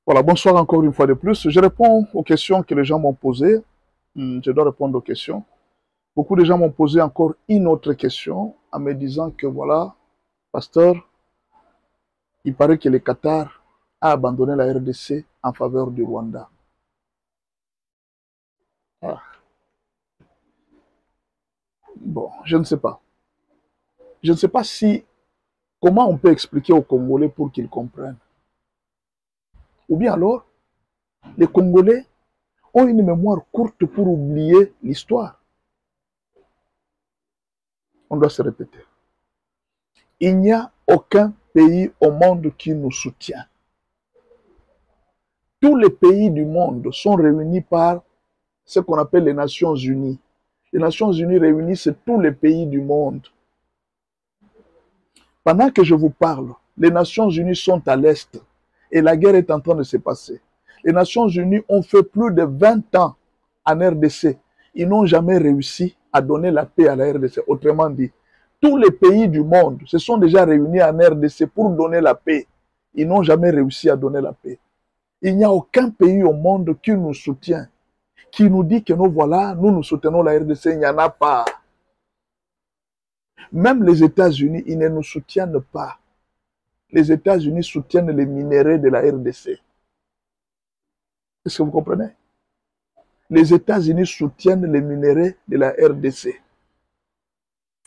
Voilà, bonsoir encore une fois de plus. Je réponds aux questions que les gens m'ont posées. Je dois répondre aux questions. Beaucoup de gens m'ont posé encore une autre question en me disant que voilà, pasteur, il paraît que le Qatar a abandonné la RDC en faveur du Rwanda. Ah. Bon, je ne sais pas. Je ne sais pas si comment on peut expliquer aux Congolais pour qu'ils comprennent. Ou bien alors, les Congolais ont une mémoire courte pour oublier l'histoire. On doit se répéter. Il n'y a aucun pays au monde qui nous soutient. Tous les pays du monde sont réunis par ce qu'on appelle les Nations Unies. Les Nations Unies réunissent tous les pays du monde. Pendant que je vous parle, les Nations Unies sont à l'Est et la guerre est en train de se passer. Les Nations Unies ont fait plus de 20 ans en RDC. Ils n'ont jamais réussi à donner la paix à la RDC. Autrement dit, tous les pays du monde se sont déjà réunis en RDC pour donner la paix. Ils n'ont jamais réussi à donner la paix. Il n'y a aucun pays au monde qui nous soutient, qui nous dit que nous voilà, nous soutenons la RDC. Il n'y en a pas. Même les États-Unis, ils ne nous soutiennent pas. Les États-Unis soutiennent les minéraux de la RDC. Est-ce que vous comprenez? Les États-Unis soutiennent les minéraux de la RDC.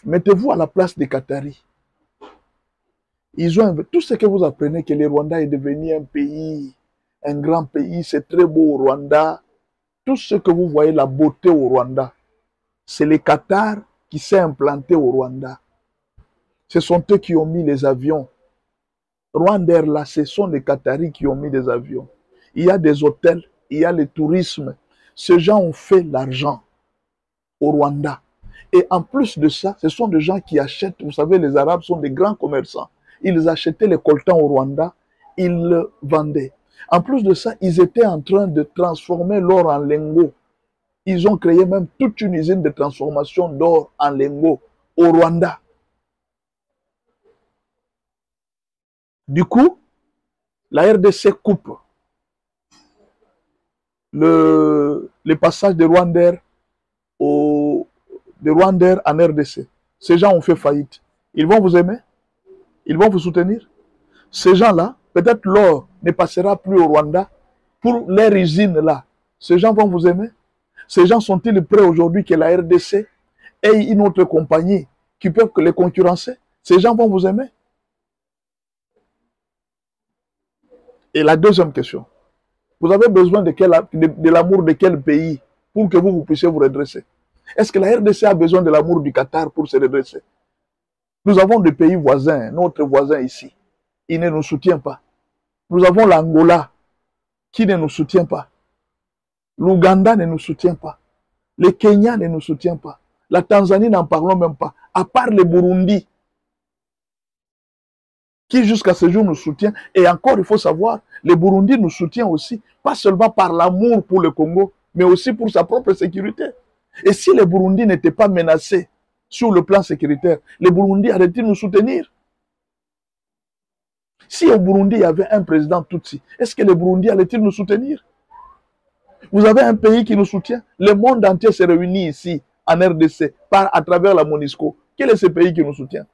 Mettez-vous à la place des Qataris. Ils ont tout ce que vous apprenez que le Rwanda est devenu un pays, un grand pays, c'est très beau au Rwanda. Tout ce que vous voyez, la beauté au Rwanda, c'est les Qatar qui s'est implanté au Rwanda. Ce sont eux qui ont mis les avions. Rwandair, là, ce sont les Qataris qui ont mis des avions. Il y a des hôtels, il y a le tourisme. Ces gens ont fait l'argent au Rwanda. Et en plus de ça, ce sont des gens qui achètent. Vous savez, les Arabes sont des grands commerçants. Ils achetaient les coltans au Rwanda, ils le vendaient. En plus de ça, ils étaient en train de transformer l'or en lingots. Ils ont créé même toute une usine de transformation d'or en lingots au Rwanda. Du coup, la RDC coupe le passage de Rwandair en RDC. Ces gens ont fait faillite. Ils vont vous aimer? Ils vont vous soutenir? Ces gens-là, peut-être l'or ne passera plus au Rwanda pour leur usine là. Ces gens vont vous aimer? Ces gens sont-ils prêts aujourd'hui que la RDC ait une autre compagnie qui peut les concurrencer? Ces gens vont vous aimer? Et la deuxième question, vous avez besoin de l'amour de quel pays pour que vous puissiez vous redresser? Est-ce que la RDC a besoin de l'amour du Qatar pour se redresser? Nous avons des pays voisins, notre voisin ici, il ne nous soutient pas. Nous avons l'Angola qui ne nous soutient pas. L'Ouganda ne nous soutient pas. Le Kenya ne nous soutient pas. La Tanzanie, n'en parlons même pas. À part le Burundi, qui jusqu'à ce jour nous soutient. Et encore, il faut savoir, le Burundi nous soutient aussi, pas seulement par l'amour pour le Congo, mais aussi pour sa propre sécurité. Et si le Burundi n'était pas menacé sur le plan sécuritaire, le Burundi allait-il nous soutenir? Si au Burundi, il y avait un président Tutsi, est-ce que le Burundi allait-il nous soutenir? Vous avez un pays qui nous soutient. Le monde entier se réunit ici, en RDC, à travers la MONUSCO. Quel est ce pays qui nous soutient?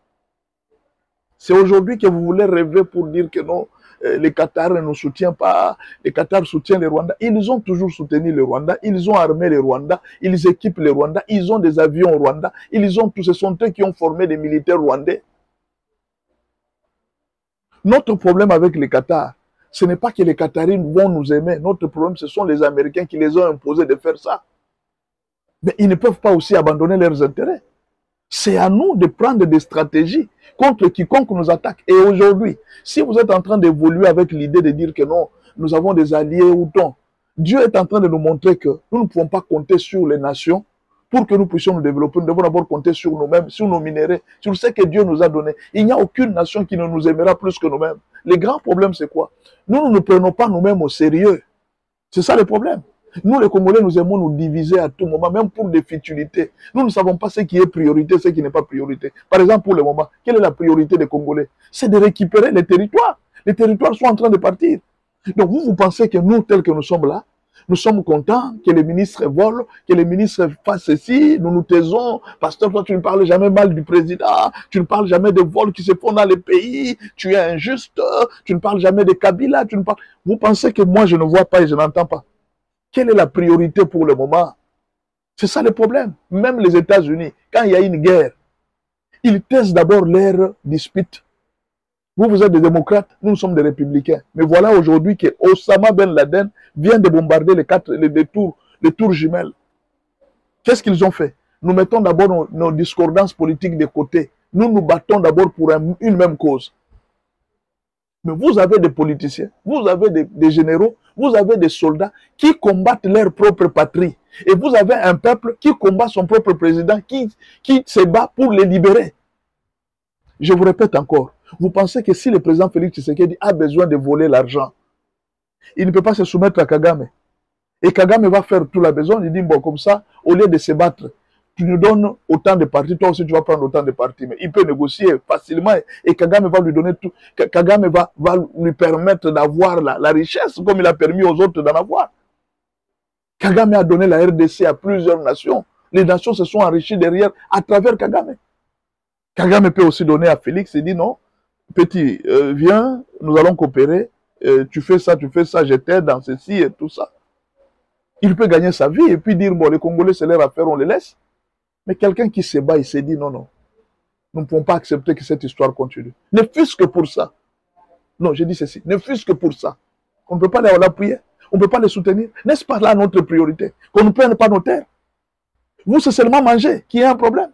C'est aujourd'hui que vous voulez rêver pour dire que non, les Qatars ne nous soutiennent pas, les Qatars soutiennent les Rwandais. Ils ont toujours soutenu les Rwandais, ils ont armé les Rwandais, ils équipent les Rwandais, ils ont des avions au Rwanda, ils ont tous, ce sont eux qui ont formé des militaires rwandais. Notre problème avec les Qatars, ce n'est pas que les Qataris vont nous aimer, notre problème, ce sont les Américains qui les ont imposés de faire ça. Mais ils ne peuvent pas aussi abandonner leurs intérêts. C'est à nous de prendre des stratégies contre quiconque nous attaque. Et aujourd'hui, si vous êtes en train d'évoluer avec l'idée de dire que non, nous avons des alliés ou non, Dieu est en train de nous montrer que nous ne pouvons pas compter sur les nations pour que nous puissions nous développer. Nous devons d'abord compter sur nous-mêmes, sur nos minéraux, sur ce que Dieu nous a donné. Il n'y a aucune nation qui ne nous aimera plus que nous-mêmes. Le grand problème, c'est quoi? Nous ne prenons pas nous-mêmes au sérieux. C'est ça le problème. Nous, les Congolais, nous aimons nous diviser à tout moment, même pour des futilités. Nous ne savons pas ce qui est priorité, ce qui n'est pas priorité. Par exemple, pour le moment, quelle est la priorité des Congolais? C'est de récupérer les territoires. Les territoires sont en train de partir. Donc vous pensez que nous, tels que nous sommes là, nous sommes contents que les ministres volent, que les ministres fassent ceci, nous nous taisons. Pasteur, toi, tu ne parles jamais mal du président, tu ne parles jamais des vols qui se font dans les pays, tu es injuste, tu ne parles jamais de Kabila, tu ne parles... Vous pensez que moi, je ne vois pas et je n'entends pas. Quelle est la priorité pour le moment? C'est ça le problème. Même les États-Unis, quand il y a une guerre, ils taisent d'abord leur dispute. Vous êtes des démocrates, nous sommes des républicains. Mais voilà aujourd'hui que Osama Ben Laden vient de bombarder les tours jumelles. Qu'est-ce qu'ils ont fait? Nous mettons d'abord nos discordances politiques de côté. Nous nous battons d'abord pour une même cause. Mais vous avez des politiciens, vous avez des généraux, vous avez des soldats qui combattent leur propre patrie. Et vous avez un peuple qui combat son propre président, qui se bat pour les libérer. Je vous répète encore, vous pensez que si le président Félix Tshisekedi a besoin de voler l'argent, il ne peut pas se soumettre à Kagame. Et Kagame va faire tout la besoin, il dit, bon, comme ça, au lieu de se battre, tu nous donnes autant de partis, toi aussi tu vas prendre autant de partis. Mais il peut négocier facilement et Kagame va lui donner tout. Kagame va lui permettre d'avoir la richesse comme il a permis aux autres d'en avoir. Kagame a donné la RDC à plusieurs nations. Les nations se sont enrichies derrière à travers Kagame. Kagame peut aussi donner à Félix et dit non, petit, viens, nous allons coopérer, tu fais ça, je t'aide dans ceci et tout ça. Il peut gagner sa vie et puis dire, bon, les Congolais, c'est leur affaire, on les laisse. Mais quelqu'un qui se bat, il s'est dit, non, non, nous ne pouvons pas accepter que cette histoire continue. Ne fût-ce que pour ça. Non, j'ai dit ceci, ne fût-ce que pour ça. On ne peut pas l'appuyer, on ne peut pas les soutenir. N'est-ce pas là notre priorité? Qu'on ne prenne pas nos terres. Vous, c'est seulement manger qui est un problème.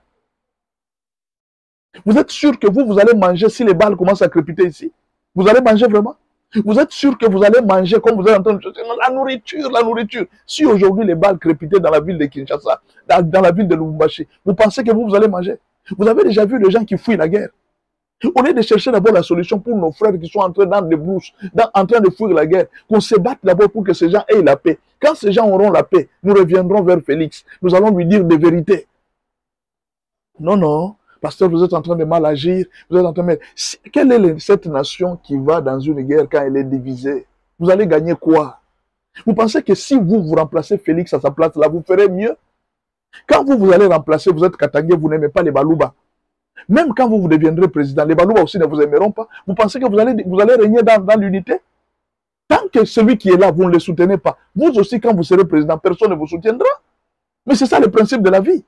Vous êtes sûr que vous allez manger si les balles commencent à crépiter ici? Vous allez manger vraiment? Vous êtes sûr que vous allez manger comme vous êtes en train de chercher? La nourriture, la nourriture. Si aujourd'hui les balles crépitaient dans la ville de Kinshasa, dans la ville de Lubumbashi, vous pensez que vous allez manger? Vous avez déjà vu les gens qui fuient la guerre? Au lieu de chercher d'abord la solution pour nos frères qui sont entrés dans les brousses, en train de fuir la guerre, qu'on se batte d'abord pour que ces gens aient la paix. Quand ces gens auront la paix, nous reviendrons vers Félix. Nous allons lui dire des vérités. Non, non. Pasteur, vous êtes en train de mal agir. Vous êtes en train de... Quelle est cette nation qui va dans une guerre quand elle est divisée? Vous allez gagner quoi? Vous pensez que si vous remplacez Félix à sa place, là, vous ferez mieux? Quand vous allez remplacer, vous êtes Katangé, vous n'aimez pas les Balouba. Même quand vous deviendrez président, les Balouba aussi ne vous aimeront pas. Vous pensez que vous allez régner dans l'unité? Tant que celui qui est là, vous ne le soutenez pas, vous aussi, quand vous serez président, personne ne vous soutiendra. Mais c'est ça le principe de la vie.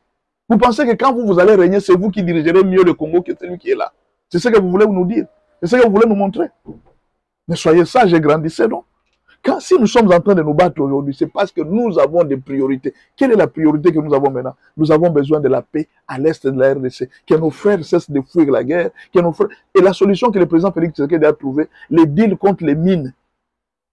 Vous pensez que quand vous allez régner, c'est vous qui dirigerez mieux le Congo que celui qui est là. C'est ce que vous voulez nous dire. C'est ce que vous voulez nous montrer. Mais soyez sages et grandissez, non? Si nous sommes en train de nous battre aujourd'hui, c'est parce que nous avons des priorités. Quelle est la priorité que nous avons maintenant? Nous avons besoin de la paix à l'est de la RDC. Que nos frères cessent de fuir la guerre. Et la solution que le président Félix Tshisekedi a trouvée, les deals contre les mines,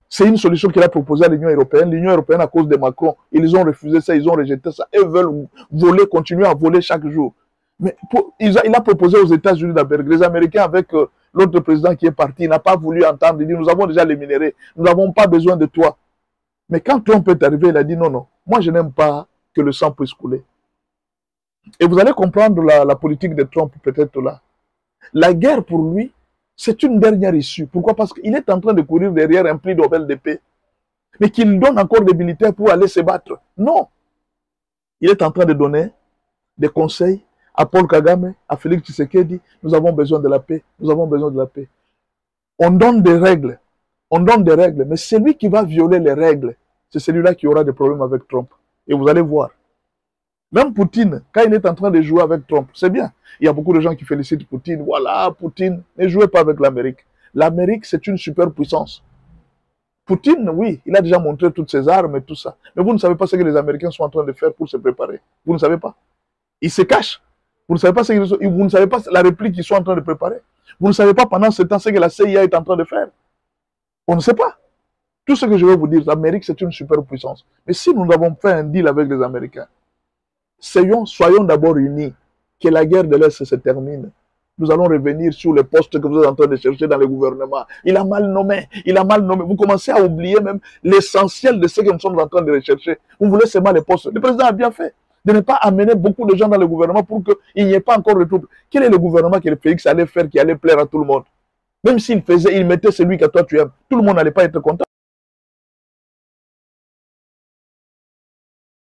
c'est une solution qu'il a proposée à l'Union européenne. L'Union européenne, à cause de Macron, ils ont refusé ça, ils ont rejeté ça. Ils veulent voler, continuer à voler chaque jour. Mais il a proposé aux États-Unis d'Amérique. Les Américains, avec l'autre président qui est parti, n'a pas voulu entendre. Il dit, nous avons déjà les minéraux, nous n'avons pas besoin de toi. Mais quand Trump est arrivé, il a dit, non, non, moi je n'aime pas que le sang puisse couler. Et vous allez comprendre la politique de Trump peut-être là. La guerre pour lui, c'est une dernière issue. Pourquoi? Parce qu'il est en train de courir derrière un prix Nobel de paix. Mais qu'il donne encore des militaires pour aller se battre. Non. Il est en train de donner des conseils à Paul Kagame, à Félix Tshisekedi. Nous avons besoin de la paix. Nous avons besoin de la paix. On donne des règles. On donne des règles. Mais celui qui va violer les règles, c'est celui-là qui aura des problèmes avec Trump. Et vous allez voir. Même Poutine, quand il est en train de jouer avec Trump, c'est bien. Il y a beaucoup de gens qui félicitent Poutine. Voilà, Poutine, ne jouez pas avec l'Amérique. L'Amérique, c'est une superpuissance. Poutine, oui, il a déjà montré toutes ses armes et tout ça. Mais vous ne savez pas ce que les Américains sont en train de faire pour se préparer. Vous ne savez pas. Ils se cachent. Vous ne savez pas vous ne savez pas la réplique qu'ils sont en train de préparer. Vous ne savez pas pendant ce temps ce que la CIA est en train de faire. On ne sait pas. Tout ce que je vais vous dire, l'Amérique, c'est une superpuissance. Mais si nous avons fait un deal avec les Américains, soyons d'abord unis, que la guerre de l'Est se termine. Nous allons revenir sur les postes que vous êtes en train de chercher dans le gouvernement. Il a mal nommé, il a mal nommé. Vous commencez à oublier même l'essentiel de ce que nous sommes en train de rechercher. Vous voulez seulement les postes. Le président a bien fait de ne pas amener beaucoup de gens dans le gouvernement pour qu'il n'y ait pas encore de troubles. Quel est le gouvernement que le Félix allait faire qui allait plaire à tout le monde? Même s'il mettait celui que toi tu aimes, tout le monde n'allait pas être content.